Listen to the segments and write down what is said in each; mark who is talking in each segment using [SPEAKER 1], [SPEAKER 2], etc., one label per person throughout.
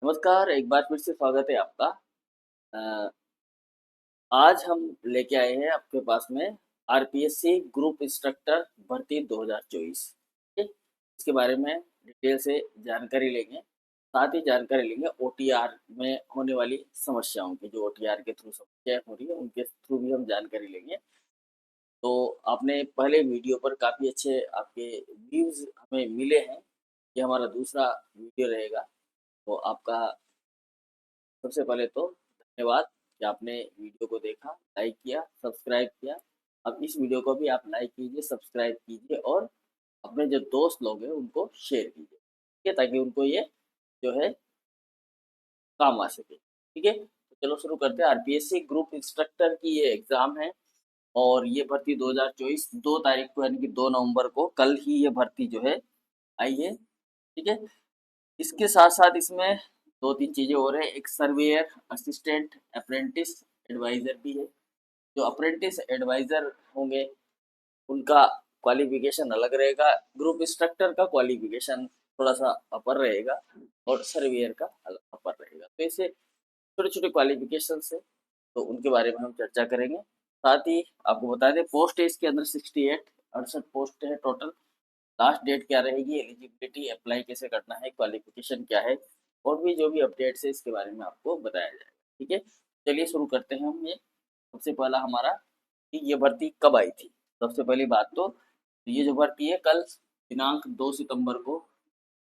[SPEAKER 1] नमस्कार, एक बार फिर से स्वागत है आपका। अ, आज हम लेके आए हैं आपके पास में आरपीएससी ग्रुप इंस्ट्रक्टर भर्ती 2024। ठीक है? इसके बारे में डिटेल से जानकारी लेंगे। साथ ही जानकारी लेंगे ओटीआर में होने वाली समस्याओं की, जो ओटीआर के थ्रू समस्याएँ हो रही है, उनके थ्रू भी हम जानकारी लेंगे। तो आपने पहले वीडियो पर काफ़ी अच्छे आपके व्यूज़ हमें मिले हैं। ये हमारा दूसरा वीडियो रहेगा। तो आपका सबसे पहले तो धन्यवाद कि आपने वीडियो को देखा, लाइक किया, सब्सक्राइब किया। अब इस वीडियो को भी आप लाइक कीजिए, सब्सक्राइब कीजिए और अपने जो दोस्त लोग हैं उनको शेयर कीजिए, ठीक है? ताकि उनको ये जो है काम आ सके, ठीक है? तो चलो शुरू करते हैं। आरपीएससी ग्रुप इंस्ट्रक्टर की ये एग्ज़ाम है और ये भर्ती 2024 2 तारीख को यानी कि 2 नवंबर को कल ही ये भर्ती जो है आई है, ठीक है? इसके साथ-साथ इसमें 2-3 चीज़ें और हैं। एक सर्वेयर, असिस्टेंट, अप्रेंटिस, एडवाइज़र भी है। जो अप्रेंटिस एडवाइज़र होंगे, उनका क्वालिफ़िकेशन अलग रहेगा। ग्रुप इंस्ट्रक्टर का क्वालिफ़िकेशन थोड़ा-सा अपर रहेगा और सर्वेयर का अपर रहेगा। तो ऐसे छोटे-छोटे क्वालिफ़िकेशंस हैं, तो उनके बारे में हम चर्चा करेंगे। साथ ही आपको बता दें पोस्ट है इसके अंदर 68 68 पोस्ट है टोटल। लास्ट डेट क्या रहेगी, एलिजिबिलिटी, अप्लाई कैसे करना है, क्वालिफिकेशन क्या है और भी जो भी अपडेट्स है इसके बारे में आपको बताया जाएगा। ठीक है, चलिए शुरू करते हैं हम। ये सबसे पहला हमारा कि ये भर्ती कब आई थी। सबसे पहली बात तो ये जो भर्ती है कल दिनांक 2 सितंबर को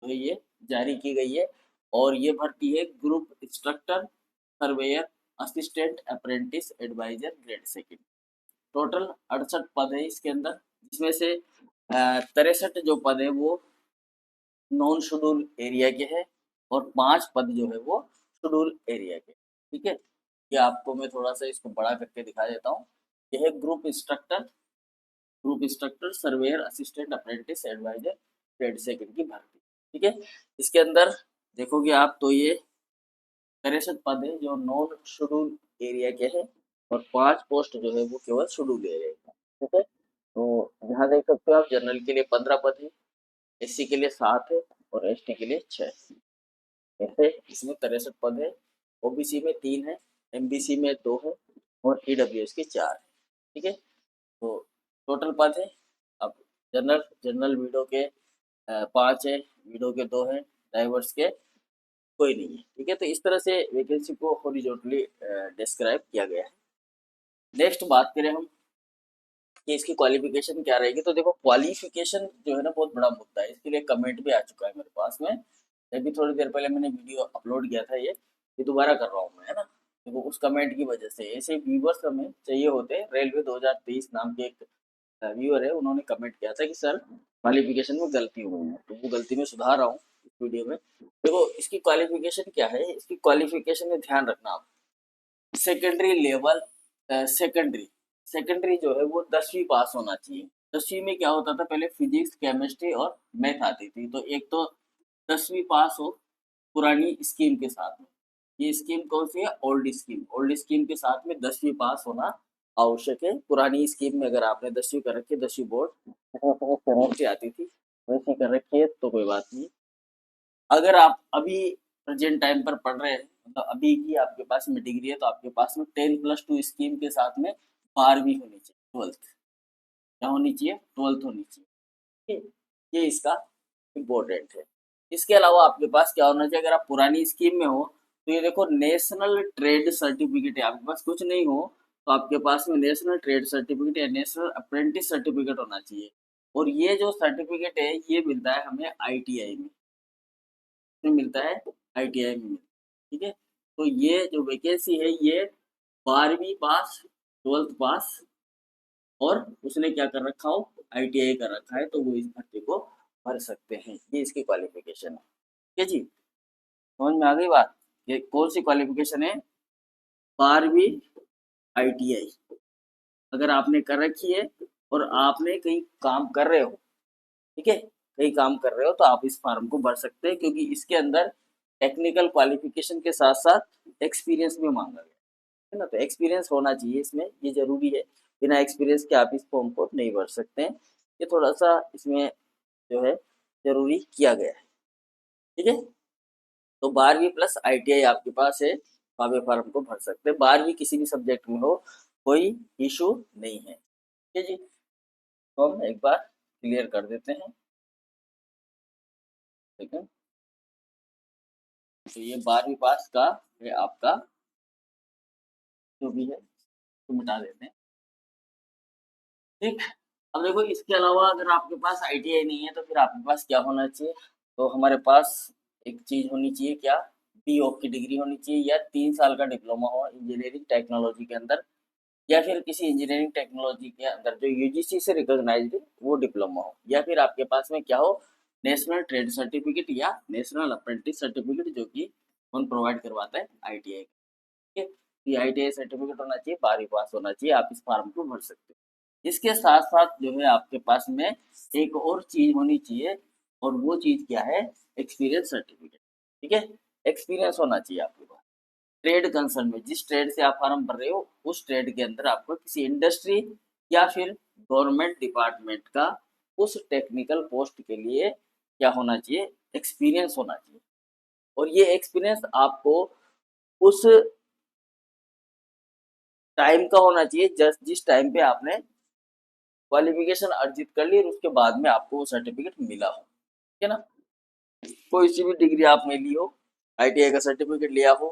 [SPEAKER 1] जो है ये जारी की गई है और ये भर्ती है group instructor, surveyor, assistant, apprentice, adviser, grade second. Total 68 पद है इसके अंदर, जिसमें से 63 जो पद है वो नॉन शेड्यूल एरिया के हैं और 5 पद जो है वो शेड्यूल एरिया के। ठीक है, ये आपको मैं थोड़ा सा इसको बड़ा करके दिखा देता हूँ। यह है group instructor, surveyor, assistant, apprentice, adviser, trade second की भर्ती। ठीक है, इसके अंदर देखोगे आप तो ये 63 पद है जो नॉन शेड्यूल एरिया के हैं और 5 पोस्ट जो है वो केवल शेड्यूल एरिया के हैं। ठीक है, तो यहाँ देख सकते हो आप जनरल के लिए 15 पद है, एससी के लिए 7 है और एसटी के लिए 6। ऐसे इसमें 63 पद है। ओबीसी में 3 है, एमबीसी में 2 है और ईडब्ल्यूएस के 4 है। ठीक है, तो टोटल पद है। अब जनरल जनरल वीडो के 5 है, वीडो के 2 है, डाइवर्स के कोई नहीं है। ठीक है, तो इस तरह से वैकेंसी को हॉरिजॉन्टली डिस्क्राइब किया गया है। नेक्स्ट बात करें हम कि इसकी क्वालिफिकेशन क्या रहेगी, तो देखो क्वालिफिकेशन जो है ना बहुत बड़ा मुद्दा है। इसके लिए कमेंट भी आ चुका है मेरे पास में। अभी थोड़ी देर पहले मैंने वीडियो अपलोड किया था, ये दोबारा कर रहा हूँ मैं, है ना? देखो उस कमेंट की वजह से ऐसे व्यूवर्स हमें चाहिए होते हैं। रेलवे 2023 नाम के एक व्यूअर है, उन्होंने कमेंट किया था कि सर क्वालिफिकेशन में गलती हुई है, तो वो गलती में सुधार रहा हूँ इस वीडियो में। देखो इसकी क्वालिफिकेशन क्या है, इसकी क्वालिफिकेशन में ध्यान रखना आप। सेकेंडरी लेवल, सेकेंडरी सेकेंडरी जो है वो 10वीं पास होना चाहिए। 10वीं में क्या होता था, पहले फिजिक्स, केमिस्ट्री और मैथ आती थी। तो एक तो 10वीं पास हो पुरानी स्कीम के साथ में। ये स्कीम कौन सी है, ओल्ड स्कीम के साथ में 10वीं पास होना आवश्यक है। पुरानी स्कीम में अगर आपने 10वीं कर रखी है, 10वीं बोर्ड से आती थी, वैसी कर रखी है तो कोई बात नहीं। अगर आप अभी प्रेजेंट टाइम पर पढ़ रहे हैं, मतलब अभी की आपके पास में डिग्री है, तो आपके पास में 10+2 स्कीम के साथ में 12वीं होनी चाहिए, 12th क्या होनी चाहिए, 12th होनी चाहिए। ठीक है? ये इसका इम्पोर्टेंट है। इसके अलावा आपके पास क्या होना चाहिए, अगर आप पुरानी स्कीम में हो तो ये देखो नेशनल ट्रेड सर्टिफिकेट है। आपके पास कुछ नहीं हो तो आपके पास में नेशनल ट्रेड सर्टिफिकेट या नेशनल अप्रेंटिस सर्टिफिकेट होना चाहिए। और ये जो सर्टिफिकेट है ये मिलता है हमें आईटीआई में मिलता है, आईटीआई में मिलता है। ठीक है, तो ये जो वैकेंसी है ये 12वीं पास, 12th पास और उसने क्या कर रखा हो, आईटीआई कर रखा है, तो वो इस भर्ती को भर सकते हैं। ये इसकी क्वालिफिकेशन है। ठीक है जी, समझ में आ गई बात। ये कौन सी क्वालिफिकेशन है, 12वीं आईटीआई अगर आपने कर रखी है और आपने कहीं काम कर रहे हो, ठीक है, कहीं काम कर रहे हो तो आप इस फॉर्म को भर सकते हैं, क्योंकि इसके अंदर टेक्निकल क्वालिफिकेशन के साथ साथ एक्सपीरियंस भी मांगा गया है ना। तो एक्सपीरियंस होना चाहिए इसमें, ये जरूरी है। बिना एक्सपीरियंस के आप इस फॉर्म को नहीं भर सकते हैं। ये थोड़ा सा इसमें जो है जरूरी किया गया है। ठीक है, तो 12वीं प्लस ITI आपके पास है, तो आप ये फॉर्म को भर सकते हैं। 12वीं किसी भी सब्जेक्ट में हो, कोई इशू नहीं है। ठीक है जी, तो हम एक बार क्लियर कर देते हैं। ठीक है, तो ये 12वीं पास का है आपका, जो भी है तो मिटा देते हैं। ठीक, अब देखो इसके अलावा अगर आपके पास ITI नहीं है तो फिर आपके पास क्या होना चाहिए, तो हमारे पास एक चीज होनी चाहिए, क्या, BOC की डिग्री होनी चाहिए, या 3 साल का डिप्लोमा हो इंजीनियरिंग टेक्नोलॉजी के अंदर, या फिर किसी इंजीनियरिंग टेक्नोलॉजी के अंदर जो UGC से रिकॉग्नाइज्ड है वो डिप्लोमा हो, या फिर आपके पास में क्या हो, नेशनल ट्रेड सर्टिफिकेट या नेशनल अप्रेंटिस सर्टिफिकेट, जो कि कौन प्रोवाइड करवाता है, ITI। ठीक है, ITI सर्टिफिकेट होना चाहिए, 12वीं पास होना चाहिए, आप इस फॉर्म को भर सकते हो। इसके साथ साथ जो है आपके पास में एक और चीज होनी चाहिए, और वो चीज क्या है, एक्सपीरियंस सर्टिफिकेट। ठीक है, एक्सपीरियंस होना चाहिए आपके पास ट्रेड कंसर्न में, जिस ट्रेड से आप फॉर्म भर रहे हो उस ट्रेड के अंदर आपको किसी इंडस्ट्री या फिर गवर्नमेंट डिपार्टमेंट का उस टेक्निकल पोस्ट के लिए क्या होना चाहिए, एक्सपीरियंस होना चाहिए। और ये एक्सपीरियंस आपको उस टाइम का होना चाहिए जस्ट जिस टाइम पे आपने क्वालिफिकेशन अर्जित कर ली और उसके बाद में आपको वो सर्टिफिकेट मिला हो। ठीक है ना, कोई सी भी डिग्री आपने ली हो, ITI का सर्टिफिकेट लिया हो,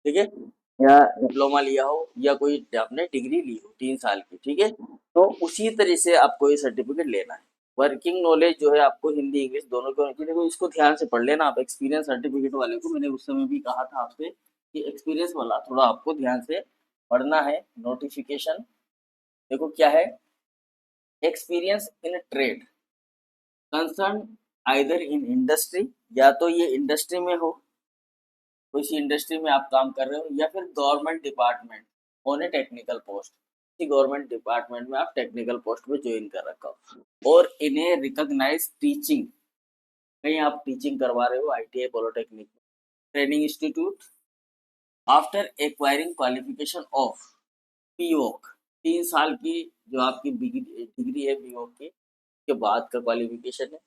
[SPEAKER 1] ठीक है, या डिप्लोमा लिया हो, या कोई आपने डिग्री ली हो 3 साल की, ठीक है, तो उसी तरह से आपको ये सर्टिफिकेट लेना है। वर्किंग नॉलेज जो है आपको हिंदी इंग्लिश दोनों की होनी चाहिए। देखो इसको ध्यान से पढ़ लेना आप, एक्सपीरियंस सर्टिफिकेट वाले को मैंने उस समय भी कहा था आपसे कि एक्सपीरियंस वाला थोड़ा आपको ध्यान से पढ़ना है। नोटिफिकेशन देखो क्या है, experience in trade concern either in industry, या तो ये इंडस्ट्री में हो, किसी इंडस्ट्री में आप काम कर रहे हो, या फिर government department on A technical post, किसी गवर्नमेंट डिपार्टमेंट में आप टेक्निकल पोस्ट पे ज्वाइन कर रखा हो, और इन्हें रिकॉग्नाइज टीचिंग, कहीं आप टीचिंग करवा रहे हो ITI polytechnic training institute, after acquiring qualification of POC, 3 साल की जो आपकी डिग्री है BOC की, के बाद का क्वालिफिकेशन है।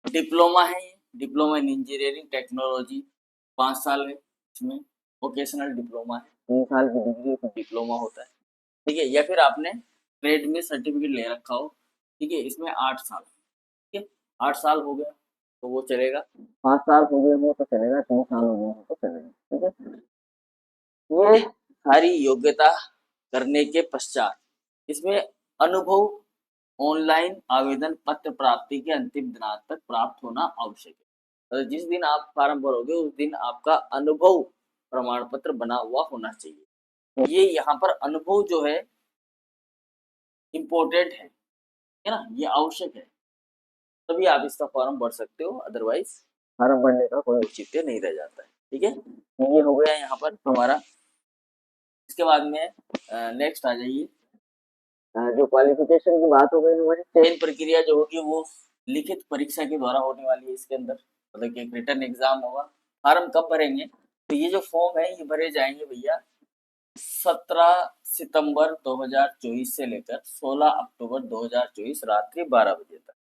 [SPEAKER 1] डिप्लोमा है ये, डिप्लोमा इन इंजीनियरिंग टेक्नोलॉजी 5 साल है, इसमें वोकेशनल डिप्लोमा है, 3 साल की डिग्री को डिप्लोमा होता है। ठीक है, या फिर आपने ट्रेड में सर्टिफिकेट ले रखा हो, ठीक है, इसमें 8 साल, ठीक है, 8 साल हो गया तो वो चलेगा, 5 साल हो गए वो तो चलेगा, 3 साल हो गए तो चलेगा। ठीक है, ये सारी योग्यता करने के पश्चात इसमें अनुभव ऑनलाइन आवेदन पत्र प्राप्ति के अंतिम दिनांक तक प्राप्त होना आवश्यक है। तो जिस दिन आप फॉर्म भरोगे उस दिन आपका अनुभव प्रमाण पत्र बना हुआ होना चाहिए। तो ये यहाँ पर अनुभव जो है इम्पोर्टेंट है ना, ये आवश्यक है, तभी आप इसका फॉर्म भर सकते हो, अदरवाइज फॉर्म भरने का कोई औचित्य नहीं रह जाता है। ठीक है, तो ये हो गया यहाँ पर हमारा। इसके बाद में नेक्स्ट आ जाइए, जो क्वालिफिकेशन की बात हो गई हमारी, चयन प्रक्रिया जो होगी वो लिखित परीक्षा के द्वारा होने वाली है। इसके अंदर मतलब कि एक रिटर्न एग्जाम होगा। फॉर्म कब भरेंगे, तो ये जो फॉर्म है ये भरे जाएंगे भैया 17 सितंबर 2024 से लेकर 16 अक्टूबर 2024 रात्रि 12 बजे तक,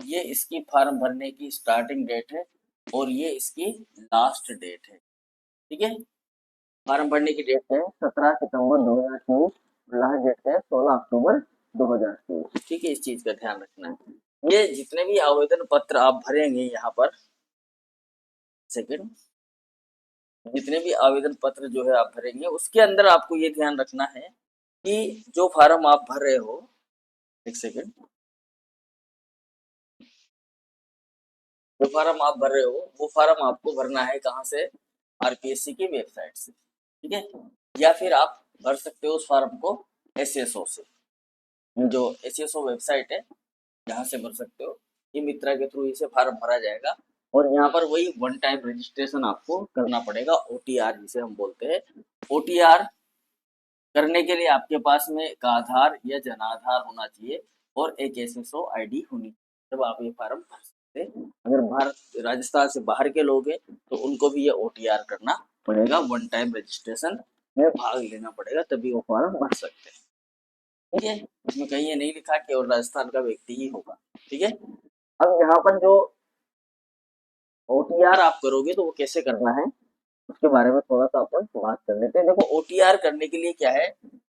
[SPEAKER 1] ये इसकी फॉर्म भरने की स्टार्टिंग डेट है और ये इसकी लास्ट डेट है। ठीक है, फॉर्म भरने की डेट है 17 सितंबर 2024, लास्ट डेट है 16 अक्टूबर 2024। ठीक है, इस चीज का ध्यान रखना है। ये जितने भी आवेदन पत्र आप भरेंगे यहाँ पर, सेकंड, जितने भी आवेदन पत्र जो है आप भरेंगे उसके अंदर आपको ये ध्यान रखना है कि जो फॉर्म आप भर रहे हो, एक सेकंड, जो फॉर्म आप भर रहे हो वो फॉर्म आपको भरना है कहाँ से, RPSC की वेबसाइट से। ठीक है, या फिर आप भर सकते हो उस फॉर्म को SSO से, जो SSO वेबसाइट है यहाँ से भर सकते हो। ये मित्रा के थ्रू इसे फॉर्म भरा जाएगा और यहाँ पर वही वन टाइम रजिस्ट्रेशन आपको करना पड़ेगा, OTR जिसे हम बोलते हैं। OTR करने के लिए आपके पास में एक आधार या जनाधार होना चाहिए और एक SSO ID होनी चाहिए, जब आप ये फॉर्म भर सकते हैं। अगर भारत राजस्थान से बाहर के लोग हैं तो उनको भी ये OTR करना पड़ेगा, वन टाइम रजिस्ट्रेशन में भाग लेना पड़ेगा, तभी वो फॉर्म भर सकते हैं। ठीक है, इसमें कहीं ये नहीं लिखा कि और राजस्थान का व्यक्ति ही होगा। ठीक है, अब यहाँ पर जो OTR आप करोगे तो वो कैसे करना है उसके बारे में थोड़ा सा अपन बात कर लेते हैं। देखो OTR करने के लिए क्या है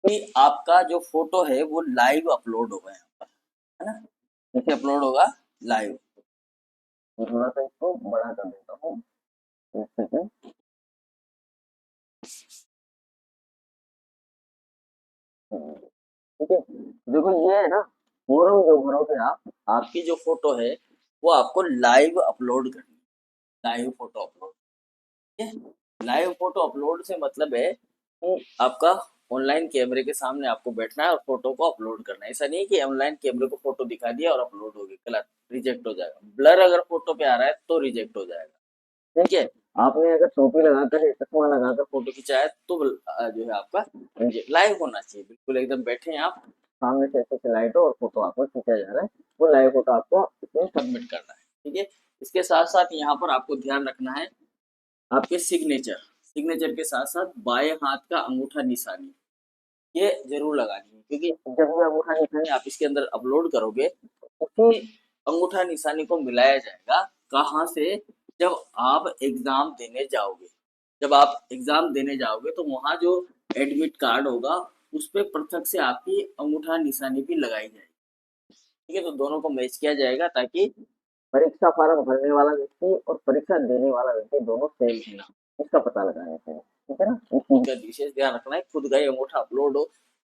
[SPEAKER 1] कि आपका जो फोटो है वो लाइव अपलोड होगा यहाँ पर, है ना। कैसे अपलोड होगा? लाइव। तो थोड़ा सा इसको बड़ा कर देता हूँ, एक सेकंड। ठीक है, देखो ये है ना, फोरम जो भरोगे आप, आपकी जो फोटो है वो आपको लाइव अपलोड करनी है। लाइव फोटो अपलोड, ठीक है। लाइव फोटो अपलोड से मतलब है कि आपका ऑनलाइन कैमरे के सामने आपको बैठना है और फोटो को अपलोड करना है। ऐसा नहीं है कि ऑनलाइन कैमरे को फोटो दिखा दिया और अपलोड हो गई, गलत, रिजेक्ट हो जाएगा। ब्लर अगर फोटो पे आ रहा है तो रिजेक्ट हो जाएगा, ठीक है। आपने अगर टोपी लगाकर चश्मा लगाकर फोटो खिंचाया तो जो है आपका लाइव होना चाहिए, बिल्कुल एकदम बैठे हैं आप, सामने से अच्छे से लाइट हो और फोटो आपको खींचा जा रहा है, वो लाइव फोटो आपको इसमें सबमिट करना है, ठीक है। इसके साथ साथ यहाँ पर आपको ध्यान रखना है आपके सिग्नेचर, सिग्नेचर के साथ साथ बाएं हाथ का अंगूठा निशानी ये जरूर लगानी है, क्योंकि जब भी अंगूठा निशानी आप इसके अंदर अपलोड करोगे उसी अंगूठा निशानी को मिलाया जाएगा। कहाँ से? जब आप एग्जाम देने जाओगे, जब आप एग्जाम देने जाओगे तो वहाँ जो एडमिट कार्ड होगा उस पर पृथक से आपकी अंगूठा निशानी भी लगाई जाएगी, ठीक है। तो दोनों को मैच किया जाएगा ताकि परीक्षा फॉर्म भरने वाला व्यक्ति और परीक्षा देने वाला व्यक्ति दोनों सेम है ना, इसका पता लगाना है, ठीक है ना। इस चीज का विशेष ध्यान रखना है, खुद का ही अंगूठा अपलोड हो,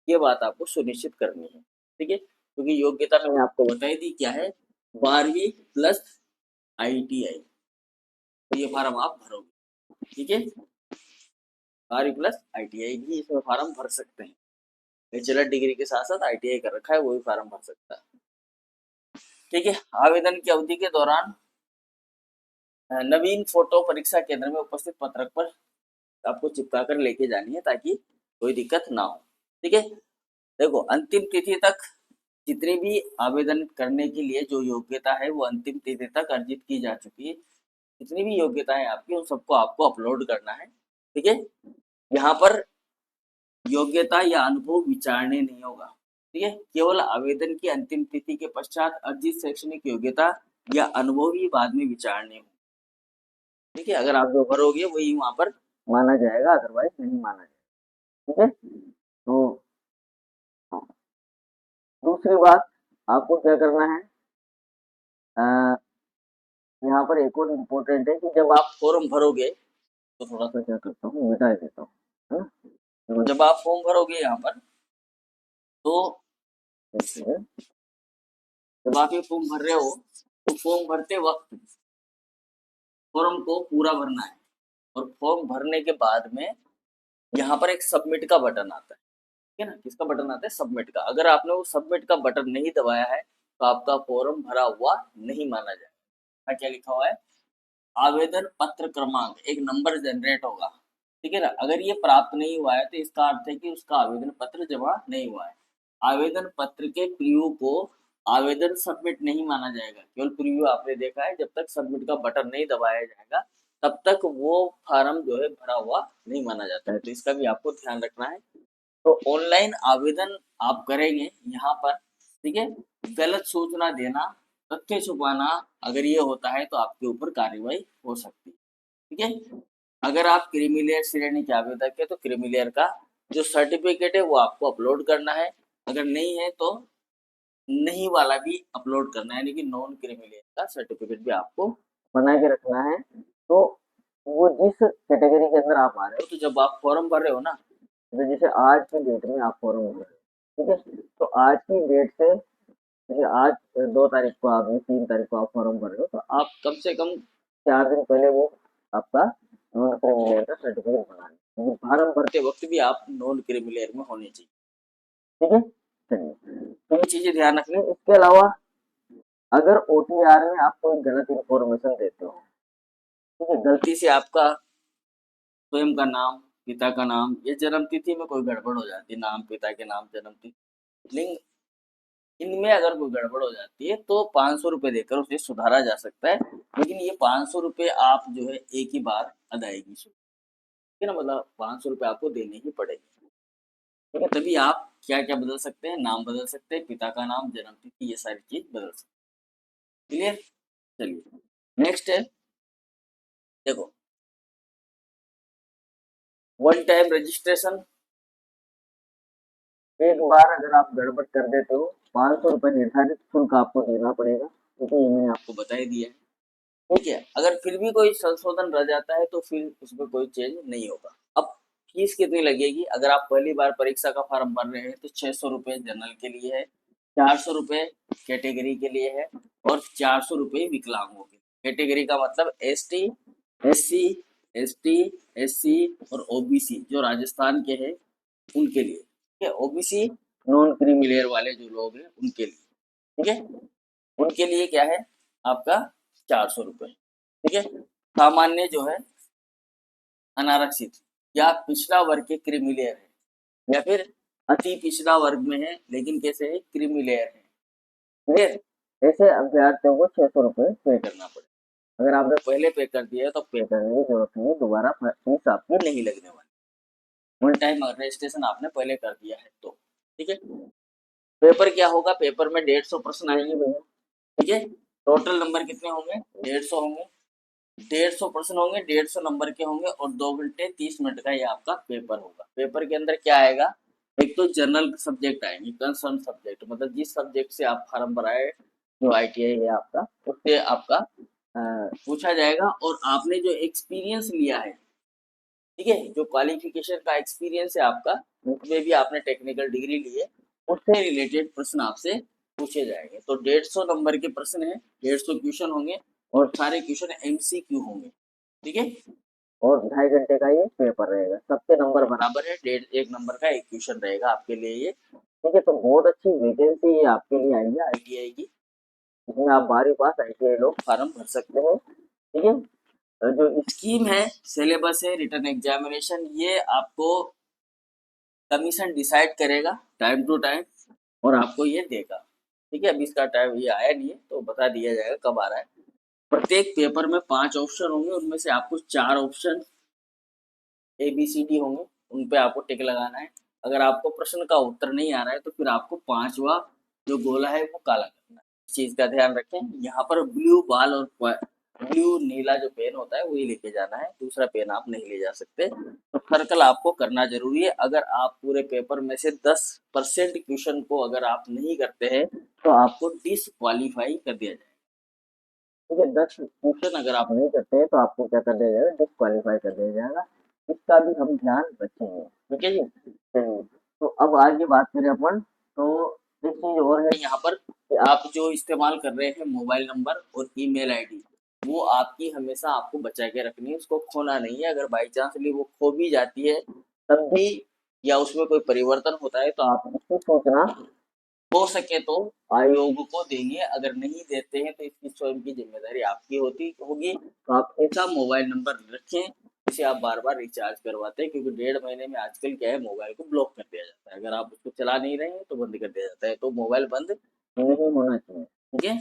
[SPEAKER 1] ये बात आपको सुनिश्चित करनी है, ठीक है। क्योंकि योग्यता मैंने आपको बताई दी क्या है, 12वीं प्लस ITI, तो ये फार्म आप भरोगे, ठीक है। 12वीं प्लस ITI भी इसमें फार्म भर सकते हैं, बैचलर डिग्री के साथ साथ ITI कर रखा है वो भी फार्म भर सकता है, ठीक है। आवेदन की अवधि के दौरान नवीन फोटो परीक्षा केंद्र में उपस्थित पत्रक पर आपको चिपका कर लेके जानी है ताकि कोई दिक्कत ना हो, ठीक है। देखो अंतिम तिथि तक जितनी भी आवेदन करने के लिए जो योग्यता है वो अंतिम तिथि तक अर्जित की जा चुकी है। जितनी भी योग्यता है आपकी उन सबको आपको अपलोड करना है, ठीक है। यहाँ पर योग्यता या अनुभव विचारने नहीं होगा, ठीक है। केवल आवेदन की अंतिम तिथि के पश्चात अर्जित शैक्षणिक योग्यता या अनुभव ही बाद में विचारने होंगे, ठीक है। अगर आप जो भरोगे वही वहां पर माना जाएगा, अदरवाइज नहीं माना जाएगा, ठीक है। तो दूसरी बात आपको क्या करना है, यहाँ पर एक और इम्पोर्टेंट है कि जब आप फॉर्म भरोगे तो थोड़ा सा क्या करता हूँ, मिटा देता हूँ, है ना। तो जब आप फॉर्म भरोगे यहाँ पर तो जब आप ये फॉर्म भर रहे हो तो फॉर्म भरते वक्त फॉर्म को पूरा भरना है, और फॉर्म भरने के बाद में यहाँ पर एक सबमिट का बटन आता है, ठीक है ना। किसका बटन आता है? सबमिट का। अगर आपने वो सबमिट का बटन नहीं दबाया है तो आपका फॉर्म भरा हुआ नहीं माना जाएगा। क्या लिखा हुआ है? आवेदन पत्र क्रमांक, एक नंबर जनरेट होगा, ठीक है ना। अगर ये प्राप्त नहीं हुआ है तो इसका अर्थ है कि उसका आवेदन पत्र जमा नहीं हुआ है। आवेदन पत्र के प्रीव्यू को आवेदन सबमिट नहीं माना जाएगा। केवल प्रीव्यू आपने देखा है, जब तक सबमिट का बटन नहीं दबाया जाएगा तब तक वो फार्म जो है भरा हुआ नहीं माना जाता है, तो इसका भी आपको ध्यान रखना है। तो ऑनलाइन आवेदन आप करेंगे यहाँ पर, ठीक है। गलत सूचना देना, तथ्य छुपाना, अगर ये होता है तो आपके ऊपर कार्रवाई हो सकती है, ठीक है। अगर आप क्रीमी श्रेणी के आवेदक है तो क्रीमी का जो सर्टिफिकेट है वो आपको अपलोड करना है। अगर नहीं है तो नहीं वाला भी अपलोड करना है, यानी कि नॉन क्रीमी का सर्टिफिकेट भी आपको बना के रखना है। तो वो जिस कैटेगरी के अंदर आप आ रहे हो, तो जब आप फॉर्म भर रहे हो ना, तो जैसे आज की डेट में आप फॉर्म भर रहे हो, ठीक है। तो आज की डेट से जैसे आज 2 तारीख को आप 3 तारीख को आप फॉर्म भर रहे हो, तो आप कम से कम 4 दिन पहले वो आपका नॉन क्रीमी का सर्टिफिकेट बना लें। फॉर्म भरते वक्त भी आप नॉन क्रीमी में होने चाहिए, ठीक है। चलिए, तो ये चीजें ध्यान रखनी। इसके अलावा अगर OTR में आप कोई गलत इन्फॉर्मेशन देते हो, ठीक है, गलती से आपका स्वयं का नाम, पिता का नाम, ये जन्म तिथि में कोई गड़बड़ हो जाती है, नाम, पिता के नाम, जन्म तिथि, लिंग, इनमें अगर कोई गड़बड़ हो जाती है तो 500 रुपये देकर उसे सुधारा जा सकता है। लेकिन ये 500 रुपये आप जो है एक ही बार अदायगी, ठीक है ना, मतलब 500 रुपये आपको देने ही पड़ेंगे, ठीक है। तभी आप क्या क्या बदल सकते हैं, नाम बदल सकते हैं, पिता का नाम, जन्म तिथि, ये सारी चीज बदल सकते हैं, क्लियर। चलिए नेक्स्ट है देखो, वन टाइम रजिस्ट्रेशन, एक बार अगर आप गड़बड़ कर देते हो 500 रुपये निर्धारित शुल्क आपको देना पड़ेगा, क्योंकि ये मैंने आपको बता ही दिया है। ठीक है, अगर फिर भी कोई संशोधन रह जाता है तो फिर उसमें कोई चेंज नहीं होगा। अब फीस कितनी लगेगी? अगर आप पहली बार परीक्षा का फॉर्म भर रहे हैं तो 600 रुपये जनरल के लिए है, 400 रुपये कैटेगरी के लिए है और 400 रुपये विकलांगों के। कैटेगरी का मतलब ST, SC, ST, SC और OBC जो राजस्थान के हैं उनके लिए। ठीक है, OBC नॉन क्रीमी लेयर वाले जो लोग हैं उनके लिए। ठीक है, उनके लिए क्या है आपका 400 रुपये। ठीक है, सामान्य जो है अनारक्षित या पिछड़ा वर्ग के क्रीमी लेयर है या फिर अति पिछड़ा वर्ग में है लेकिन कैसे है क्रीमी लेयर है, क्लियर। ऐसे अभ्यर्थियों को 600 रुपये पे करना पड़ेगा। अगर आपने पहले पे कर दिया है तो पे करने की जरूरत नहीं है, दोबारा फीस आपकी नहीं लगने वाली। वन टाइम रजिस्ट्रेशन आपने पहले कर दिया है तो। ठीक है, पेपर क्या होगा? पेपर में 150 प्रश्न आएंगे भैया। ठीक है, टोटल नंबर कितने होंगे? 150 होंगे। 150 प्रश्न होंगे, 150 नंबर के होंगे और 2 घंटे 30 मिनट का ये आपका पेपर होगा। पेपर के अंदर क्या आएगा? एक तो जनरल सब्जेक्ट आएंगे, कंसर्न सब्जेक्ट मतलब जिस सब्जेक्ट से आप फॉर्म भराए, जो ITI है आपका, उससे आपका पूछा जाएगा और आपने जो एक्सपीरियंस लिया है, ठीक है, जो क्वालिफिकेशन का एक्सपीरियंस है आपका, उसमें भी आपने टेक्निकल डिग्री ली है, उससे रिलेटेड प्रश्न आपसे पूछे जाएंगे। तो 150 नंबर के प्रश्न है, 150 क्वेश्चन होंगे और सारे क्वेश्चन MCQ होंगे। ठीक है, और 2.5 घंटे का ये पेपर रहेगा। सबके नंबर बराबर है, 1.5 नंबर का एक क्वेश्चन रहेगा आपके लिए ये। ठीक है, तो बहुत अच्छी वैकेंसी ये आपके लिए आई है ITI की, इसमें आप 12वीं पास ITI लोग फॉर्म भर सकते हैं। ठीक है, जो स्कीम है, सिलेबस है, रिटन एग्जामिनेशन, ये आपको कमीशन डिसाइड करेगा टाइम टू टाइम और आपको ये देगा। ठीक है, अभी इसका टाइम ये आया नहीं है तो बता दिया जाएगा कब आ रहा है। प्रत्येक पेपर में 5 ऑप्शन होंगे, उनमें से आपको 4 ऑप्शन ABCD होंगे, उन पे आपको टिक लगाना है। अगर आपको प्रश्न का उत्तर नहीं आ रहा है तो फिर आपको 5वां जो गोला है वो काला करना है। इस चीज का ध्यान रखें। यहाँ पर ब्लू बाल और ब्लू नीला जो पेन होता है वही लेके जाना है, दूसरा पेन आप नहीं ले जा सकते। तो सर्कल आपको करना जरूरी है। अगर आप पूरे पेपर में से 10% क्वेश्चन को अगर आप नहीं करते हैं तो आपको डिसक्वालीफाई कर दिया जाएगा। ठीक है, 10 क्वेश्चन अगर आप नहीं करते हैं तो आपको क्या कर दिया जाएगा? डिसक्वालीफाई कर दिया जाएगा। इसका भी हम ध्यान रखेंगे। ठीक है जी, चलिए। तो अब आगे बात करें अपन, तो एक चीज और है यहाँ पर कि आप जो इस्तेमाल कर रहे हैं मोबाइल नंबर और ईमेल आईडी, वो आपकी हमेशा आपको बचा के रखनी है, उसको खोना नहीं है। अगर बाई चांसली वो खो भी जाती है तब भी, या उसमें कोई परिवर्तन होता है तो आप उसकी सूचना हो सके तो आयोग को देंगे। अगर नहीं देते हैं तो इसकी स्वयं की जिम्मेदारी आपकी होती होगी। तो आप ऐसा मोबाइल नंबर रखें जिसे आप बार बार रिचार्ज करवाते हैं, क्योंकि 1.5 महीने में आजकल क्या है, मोबाइल को ब्लॉक कर दिया जाता है। अगर आप उसको चला नहीं रहे हैं तो बंद कर दिया जाता है, तो मोबाइल बंद नहीं होना चाहिए। ठीक है,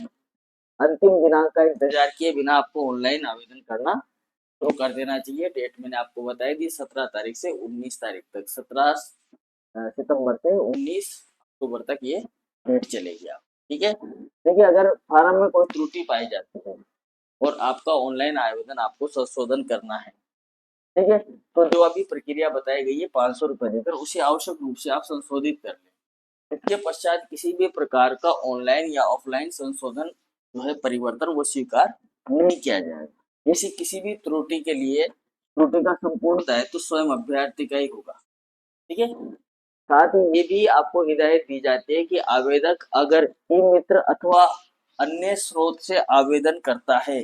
[SPEAKER 1] अंतिम दिनांक का इंतजार किए बिना आपको ऑनलाइन आवेदन करना शुरू कर देना चाहिए। डेट मैंने आपको बताई दी, 17 तारीख से 19 तारीख तक, 17 सितंबर से 19 अक्टूबर तक ये डेट चलेगी आप। ठीक है, देखिए अगर फार्म में कोई त्रुटि पाई जाती है और आपका ऑनलाइन आवेदन आपको संशोधन करना है, ठीक है, तो जो अभी प्रक्रिया बताई गई है 500 रुपये देकर, उसे आवश्यक रूप से आप संशोधित कर लें। इसके पश्चात किसी भी प्रकार का ऑनलाइन या ऑफलाइन संशोधन जो है परिवर्तन वो स्वीकार नहीं किया जाएगा। ऐसी किसी भी त्रुटि के लिए त्रुटि का संपूर्ण दायित्व तो स्वयं अभ्यर्थी का ही होगा। ठीक है, साथ ही ये भी आपको हिदायत दी जाती है कि आवेदक अगर ई मित्र अथवा अन्य स्रोत से आवेदन करता है,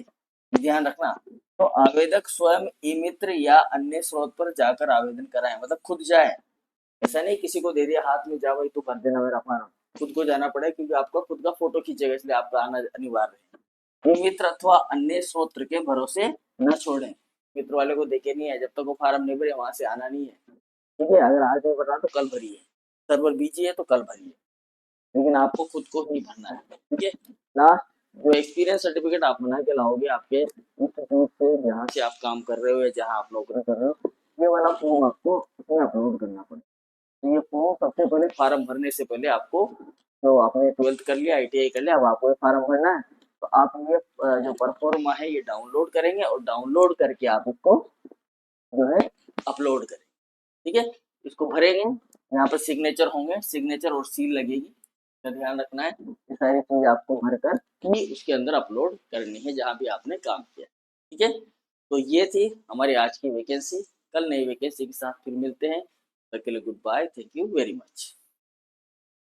[SPEAKER 1] ध्यान रखना, तो आवेदक स्वयं ई मित्र या अन्य स्रोत पर जाकर आवेदन कराए, मतलब खुद जाए। ऐसा नहीं किसी को दे दिया हाथ में, जा भाई तू कर देना मेरा फॉर्म, खुद को जाना पड़े क्योंकि आपका खुद का फोटो खींचेगा, इसलिए आपका आना अनिवार्य है। ई मित्र अथवा अन्य स्रोत के भरोसे न छोड़ें। मित्र वाले को देखे नहीं है, जब तक वो फॉर्म नहीं भरे वहां से आना नहीं है। ठीक है, अगर आज नहीं भरना तो कल भरिए, सर्वर बिजी है तो कल भरिए, लेकिन आपको खुद को ही भरना है। ठीक है, लास्ट जो एक्सपीरियंस सर्टिफिकेट आप बना के लाओगे आपके इंस्टीट्यूट से जहाँ से आप काम कर रहे हो या जहाँ आप नौकरी कर रहे हो, ये वाला फॉर्म आपको उसमें अपलोड करना पड़ेगा। तो ये फॉर्म सबसे पहले फॉर्म भरने से पहले आपको, तो आपने 12th कर लिया, ITI कर लिया, अब आपको ये फॉर्म भरना है, तो आप ये जो परफॉर्मा है ये डाउनलोड करेंगे और डाउनलोड करके आप इसको जो है अपलोड करेंगे। ठीक है, इसको भरेंगे, यहाँ पर सिग्नेचर होंगे, सिग्नेचर और सील लगेगी, का ध्यान रखना है। ये सारी चीज आपको भरकर ही उसके अंदर अपलोड करनी है जहाँ भी आपने काम किया। ठीक है, तो ये थी हमारी आज की वैकेंसी। कल नई वैकेंसी के साथ फिर मिलते हैं। तब तक के लिए goodbye, thank you very much.